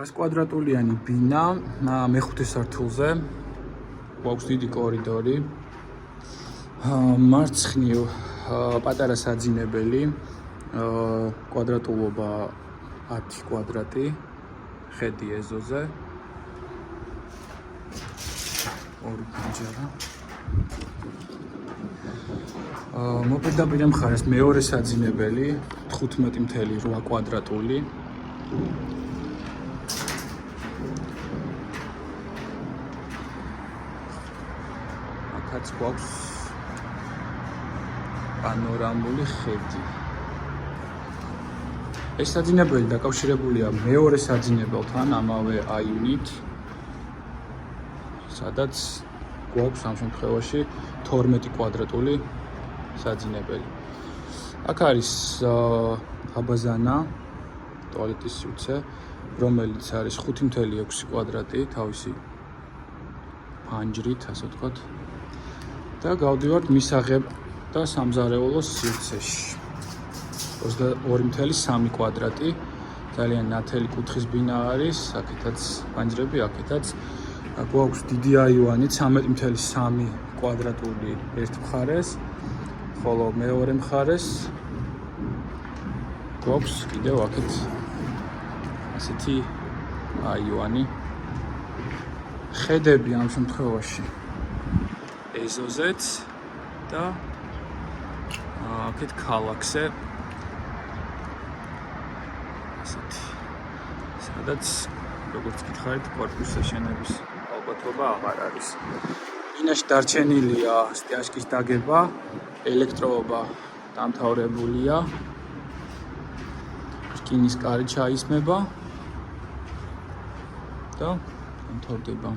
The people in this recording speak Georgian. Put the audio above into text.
კვადრატულიანი ბინა, მეხუთე სართულზე, გვაქვს დიდი კორიდორი, მარცხნივ პატარა საძინებელი, კვადრატულობა 10 კვადრატი, ხედი ეზოზე, ორი პანჯარა. მოპირდაპირე მხარეს მეორე საძინებელი, 15.8 კვადრატული. აქაც გვაქვს პანორამული ხედი. ეს საძინებელი დაკავშირებულია მეორე საძინებელთან, ამავე აივნით, სადაც გვაქვს ამ შემთხვევაში 12 კვადრატული საძინებელი. აქ არის აბაზანა, ტუალეტის სივრცე, რომელიც არის 5.6 კვადრატი, თავისი ფანჯრით, ასე ვთქვათ. და გავდივართ მისაღებ და სამზარეულოს სივრცეში. 22.3 კვადრატი, ძალიან ნათელი კუთხის ბინა არის, აქეთაც ფანჯრები, აქეთაც. გვაქვს დიდი აივანი, 13.3 კვადრატული ერთ მხარეს, ხოლო მეორე მხარეს გვაქვს კიდევ აქეთ ასეთი აივანი. ხედები ამ შემთხვევაში ეზოზეც და აქეთ ქალაქზე ასეთი, სადაც როგორც გითხარით, კორპუსზე შენების ალბათობა აღარ არის. ბინაში დარჩენილია სტიაჟკის დაგება, ელექტროობა დამთავრებულია, რკინის კარი ჩაისმება და დამთავრდება.